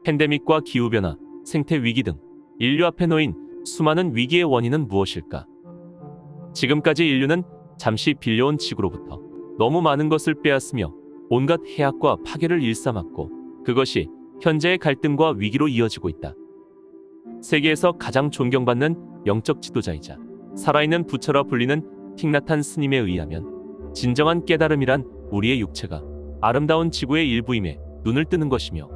팬데믹과 기후변화, 생태위기 등 인류 앞에 놓인 수많은 위기의 원인은 무엇일까? 지금까지 인류는 잠시 빌려온 지구로부터 너무 많은 것을 빼앗으며 온갖 해악과 파괴를 일삼았고, 그것이 현재의 갈등과 위기로 이어지고 있다. 세계에서 가장 존경받는 영적 지도자이자 살아있는 부처라 불리는 틱나탄 스님에 의하면, 진정한 깨달음이란 우리의 육체가 아름다운 지구의 일부임에 눈을 뜨는 것이며,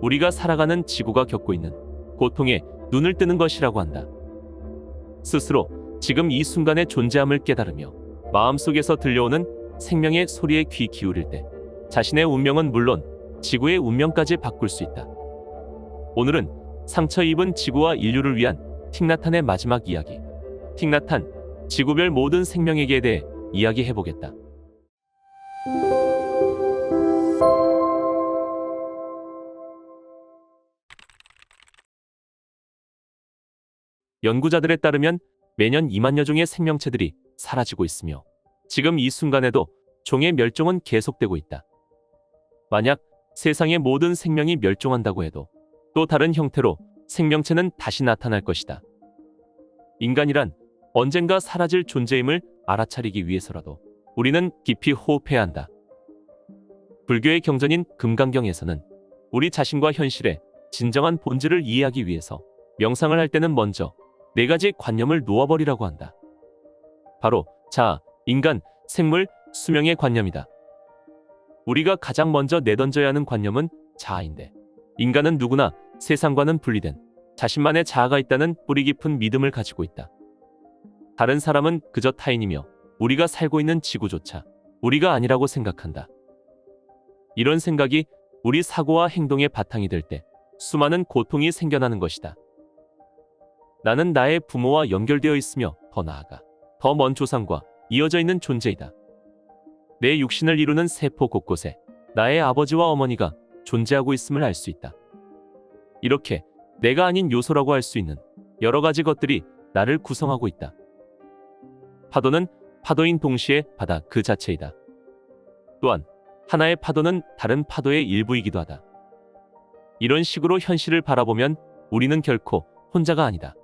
우리가 살아가는 지구가 겪고 있는 고통에 눈을 뜨는 것이라고 한다. 스스로 지금 이 순간의 존재함을 깨달으며 마음속에서 들려오는 생명의 소리에 귀 기울일 때 자신의 운명은 물론 지구의 운명까지 바꿀 수 있다. 오늘은 상처 입은 지구와 인류를 위한 틱나탄의 마지막 이야기, 틱나탄, 지구별 모든 생명에게에 대해 이야기해보겠다. 연구자들에 따르면 매년 2만여 종의 생명체들이 사라지고 있으며, 지금 이 순간에도 종의 멸종은 계속되고 있다. 만약 세상의 모든 생명이 멸종한다고 해도 또 다른 형태로 생명체는 다시 나타날 것이다. 인간이란 언젠가 사라질 존재임을 알아차리기 위해서라도 우리는 깊이 호흡해야 한다. 불교의 경전인 금강경에서는 우리 자신과 현실의 진정한 본질을 이해하기 위해서 명상을 할 때는 먼저 4가지 관념을 놓아버리라고 한다. 바로 자아, 인간, 생물, 수명의 관념이다. 우리가 가장 먼저 내던져야 하는 관념은 자아인데, 인간은 누구나 세상과는 분리된 자신만의 자아가 있다는 뿌리 깊은 믿음을 가지고 있다. 다른 사람은 그저 타인이며 우리가 살고 있는 지구조차 우리가 아니라고 생각한다. 이런 생각이 우리 사고와 행동의 바탕이 될 때 수많은 고통이 생겨나는 것이다. 나는 나의 부모와 연결되어 있으며 더 나아가 더 먼 조상과 이어져 있는 존재이다. 내 육신을 이루는 세포 곳곳에 나의 아버지와 어머니가 존재하고 있음을 알 수 있다. 이렇게 내가 아닌 요소라고 할 수 있는 여러 가지 것들이 나를 구성하고 있다. 파도는 파도인 동시에 바다 그 자체이다. 또한 하나의 파도는 다른 파도의 일부이기도 하다. 이런 식으로 현실을 바라보면 우리는 결코 혼자가 아니다.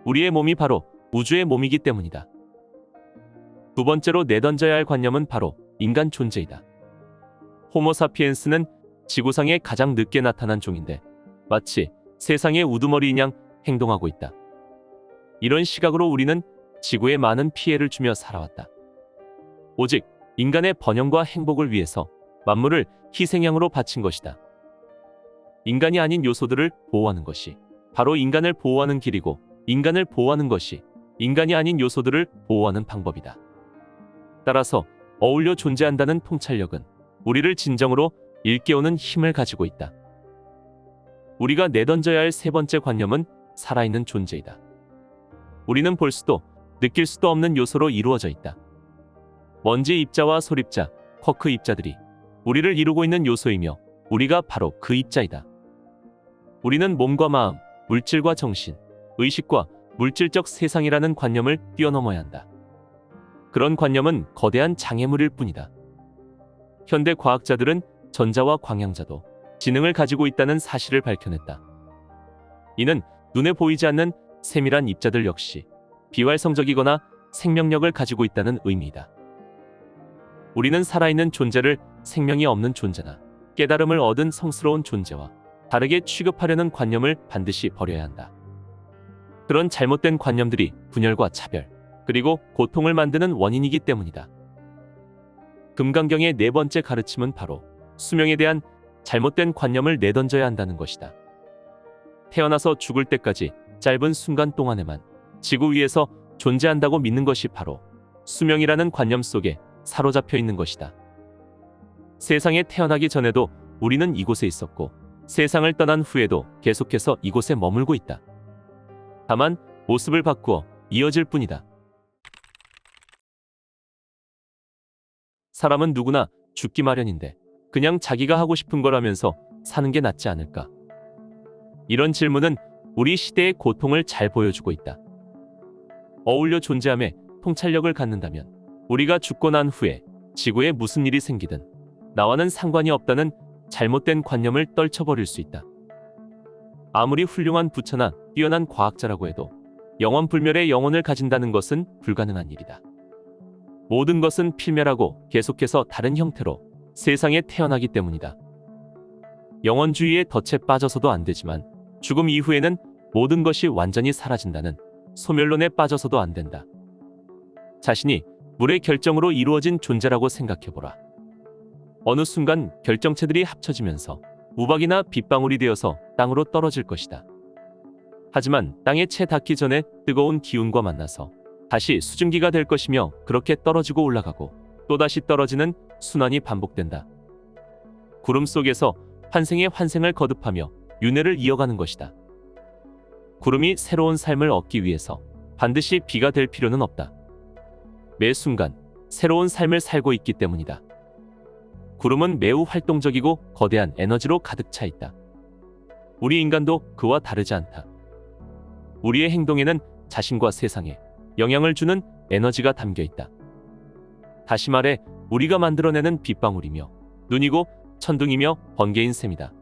우리의 몸이 바로 우주의 몸이기 때문이다. 두 번째로 내던져야 할 관념은 바로 인간 존재이다. 호모사피엔스는 지구상에 가장 늦게 나타난 종인데 마치 세상의 우두머리인 양 행동하고 있다. 이런 시각으로 우리는 지구에 많은 피해를 주며 살아왔다. 오직 인간의 번영과 행복을 위해서 만물을 희생양으로 바친 것이다. 인간이 아닌 요소들을 보호하는 것이 바로 인간을 보호하는 길이고, 인간을 보호하는 것이 인간이 아닌 요소들을 보호하는 방법이다. 따라서 어울려 존재한다는 통찰력은 우리를 진정으로 일깨우는 힘을 가지고 있다. 우리가 내던져야 할 세 번째 관념은 살아있는 존재이다. 우리는 볼 수도 느낄 수도 없는 요소로 이루어져 있다. 먼지 입자와 솔입자, 쿼크 입자들이 우리를 이루고 있는 요소이며, 우리가 바로 그 입자이다. 우리는 몸과 마음, 물질과 정신, 의식과 물질적 세상이라는 관념을 뛰어넘어야 한다. 그런 관념은 거대한 장애물일 뿐이다. 현대 과학자들은 전자와 광양자도 지능을 가지고 있다는 사실을 밝혀냈다. 이는 눈에 보이지 않는 세밀한 입자들 역시 비활성적이거나 생명력을 가지고 있다는 의미이다. 우리는 살아있는 존재를 생명이 없는 존재나 깨달음을 얻은 성스러운 존재와 다르게 취급하려는 관념을 반드시 버려야 한다. 그런 잘못된 관념들이 분열과 차별, 그리고 고통을 만드는 원인이기 때문이다. 금강경의 4번째 가르침은 바로 수명에 대한 잘못된 관념을 내던져야 한다는 것이다. 태어나서 죽을 때까지 짧은 순간 동안에만 지구 위에서 존재한다고 믿는 것이 바로 수명이라는 관념 속에 사로잡혀 있는 것이다. 세상에 태어나기 전에도 우리는 이곳에 있었고, 세상을 떠난 후에도 계속해서 이곳에 머물고 있다. 다만 모습을 바꾸어 이어질 뿐이다. 사람은 누구나 죽기 마련인데 그냥 자기가 하고 싶은 걸 하면서 사는 게 낫지 않을까? 이런 질문은 우리 시대의 고통을 잘 보여주고 있다. 어울려 존재함에 통찰력을 갖는다면 우리가 죽고 난 후에 지구에 무슨 일이 생기든 나와는 상관이 없다는 잘못된 관념을 떨쳐버릴 수 있다. 아무리 훌륭한 부처나 뛰어난 과학자라고 해도 영원불멸의 영혼을 가진다는 것은 불가능한 일이다. 모든 것은 필멸하고 계속해서 다른 형태로 세상에 태어나기 때문이다. 영원주의의 덫에 빠져서도 안 되지만 죽음 이후에는 모든 것이 완전히 사라진다는 소멸론에 빠져서도 안 된다. 자신이 물의 결정으로 이루어진 존재라고 생각해보라. 어느 순간 결정체들이 합쳐지면서 우박이나 빗방울이 되어서 땅으로 떨어질 것이다. 하지만 땅에 채 닿기 전에 뜨거운 기운과 만나서 다시 수증기가 될 것이며 그렇게 떨어지고 올라가고 또다시 떨어지는 순환이 반복된다. 구름 속에서 환생의 환생을 거듭하며 윤회를 이어가는 것이다. 구름이 새로운 삶을 얻기 위해서 반드시 비가 될 필요는 없다. 매 순간 새로운 삶을 살고 있기 때문이다. 구름은 매우 활동적이고 거대한 에너지로 가득 차 있다. 우리 인간도 그와 다르지 않다. 우리의 행동에는 자신과 세상에 영향을 주는 에너지가 담겨 있다. 다시 말해 우리가 만들어내는 빗방울이며 눈이고 천둥이며 번개인 셈이다.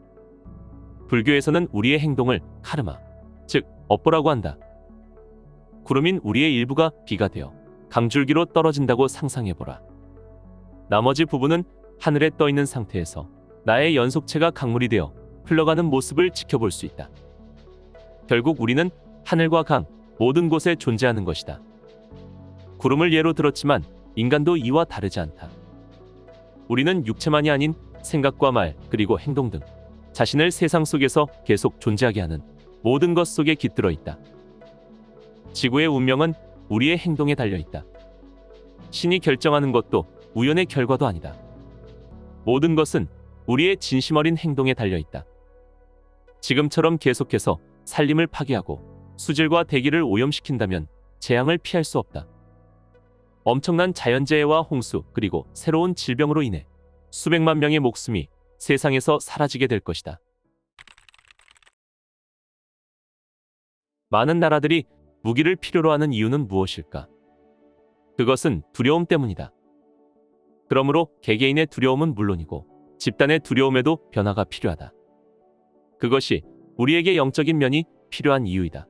불교에서는 우리의 행동을 카르마, 즉 업보라고 한다. 구름인 우리의 일부가 비가 되어 강줄기로 떨어진다고 상상해보라. 나머지 부분은 하늘에 떠있는 상태에서 나의 연속체가 강물이 되어 흘러가는 모습을 지켜볼 수 있다. 결국 우리는 하늘과 강, 모든 곳에 존재하는 것이다. 구름을 예로 들었지만 인간도 이와 다르지 않다. 우리는 육체만이 아닌 생각과 말 그리고 행동 등 자신을 세상 속에서 계속 존재하게 하는 모든 것 속에 깃들어 있다. 지구의 운명은 우리의 행동에 달려 있다. 신이 결정하는 것도 우연의 결과도 아니다. 모든 것은 우리의 진심 어린 행동에 달려 있다. 지금처럼 계속해서 산림을 파괴하고 수질과 대기를 오염시킨다면 재앙을 피할 수 없다. 엄청난 자연재해와 홍수 그리고 새로운 질병으로 인해 수백만 명의 목숨이 세상에서 사라지게 될 것이다. 많은 나라들이 무기를 필요로 하는 이유는 무엇일까? 그것은 두려움 때문이다. 그러므로 개개인의 두려움은 물론이고 집단의 두려움에도 변화가 필요하다. 그것이 우리에게 영적인 면이 필요한 이유이다.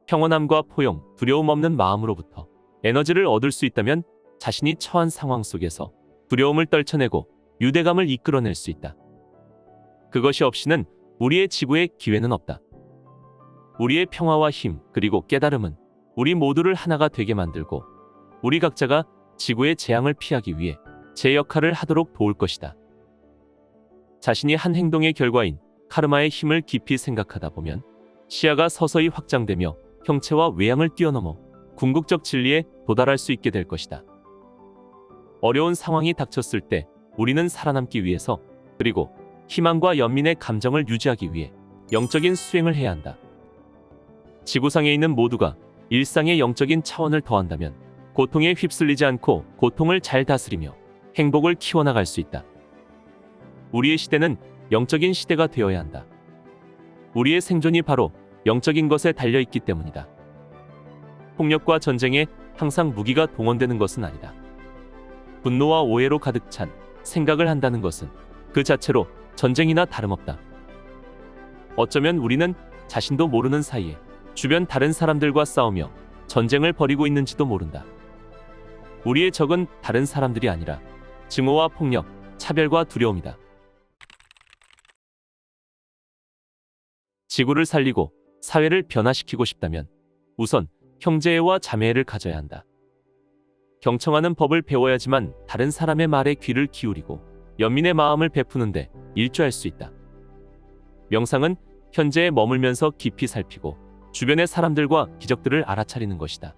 평온함과 포용, 두려움 없는 마음으로부터 에너지를 얻을 수 있다면 자신이 처한 상황 속에서 두려움을 떨쳐내고 유대감을 이끌어낼 수 있다. 그것이 없이는 우리의 지구에 기회는 없다. 우리의 평화와 힘 그리고 깨달음은 우리 모두를 하나가 되게 만들고 우리 각자가 지구의 재앙을 피하기 위해 제 역할을 하도록 도울 것이다. 자신이 한 행동의 결과인 카르마의 힘을 깊이 생각하다 보면 시야가 서서히 확장되며 형체와 외양을 뛰어넘어 궁극적 진리에 도달할 수 있게 될 것이다. 어려운 상황이 닥쳤을 때 우리는 살아남기 위해서 그리고 희망과 연민의 감정을 유지하기 위해 영적인 수행을 해야 한다. 지구상에 있는 모두가 일상의 영적인 차원을 더한다면 고통에 휩쓸리지 않고 고통을 잘 다스리며 행복을 키워나갈 수 있다. 우리의 시대는 영적인 시대가 되어야 한다. 우리의 생존이 바로 영적인 것에 달려있기 때문이다. 폭력과 전쟁에 항상 무기가 동원되는 것은 아니다. 분노와 오해로 가득 찬 생각을 한다는 것은 그 자체로 전쟁이나 다름없다. 어쩌면 우리는 자신도 모르는 사이에 주변 다른 사람들과 싸우며 전쟁을 벌이고 있는지도 모른다. 우리의 적은 다른 사람들이 아니라 증오와 폭력, 차별과 두려움이다. 지구를 살리고 사회를 변화시키고 싶다면 우선 형제애와 자매애를 가져야 한다. 경청하는 법을 배워야지만 다른 사람의 말에 귀를 기울이고 연민의 마음을 베푸는데 일조할 수 있다. 명상은 현재에 머물면서 깊이 살피고 주변의 사람들과 기적들을 알아차리는 것이다.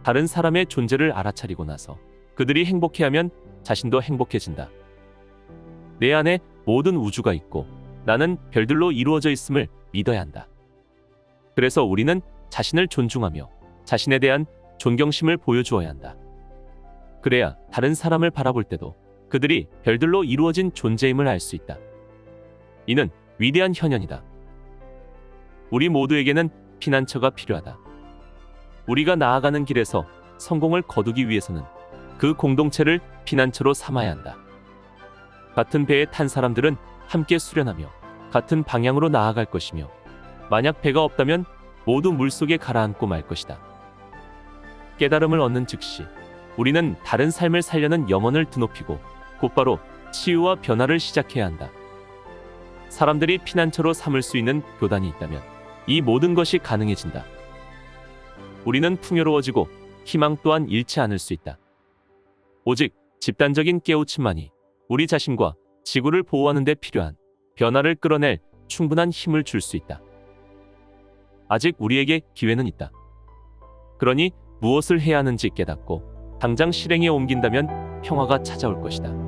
다른 사람의 존재를 알아차리고 나서 그들이 행복해하면 자신도 행복해진다. 내 안에 모든 우주가 있고 나는 별들로 이루어져 있음을 믿어야 한다. 그래서 우리는 자신을 존중하며 자신에 대한 존경심을 보여주어야 한다. 그래야 다른 사람을 바라볼 때도 그들이 별들로 이루어진 존재임을 알 수 있다. 이는 위대한 현현이다. 우리 모두에게는 피난처가 필요하다. 우리가 나아가는 길에서 성공을 거두기 위해서는 그 공동체를 피난처로 삼아야 한다. 같은 배에 탄 사람들은 함께 수련하며 같은 방향으로 나아갈 것이며, 만약 배가 없다면 모두 물속에 가라앉고 말 것이다. 깨달음을 얻는 즉시 우리는 다른 삶을 살려는 염원을 드높이고 곧바로 치유와 변화를 시작해야 한다. 사람들이 피난처로 삼을 수 있는 교단이 있다면 이 모든 것이 가능해진다. 우리는 풍요로워지고 희망 또한 잃지 않을 수 있다. 오직 집단적인 깨우침만이 우리 자신과 지구를 보호하는 데 필요한 변화를 끌어낼 충분한 힘을 줄 수 있다. 아직 우리에게 기회는 있다. 그러니 무엇을 해야 하는지 깨닫고 당장 실행에 옮긴다면 평화가 찾아올 것이다.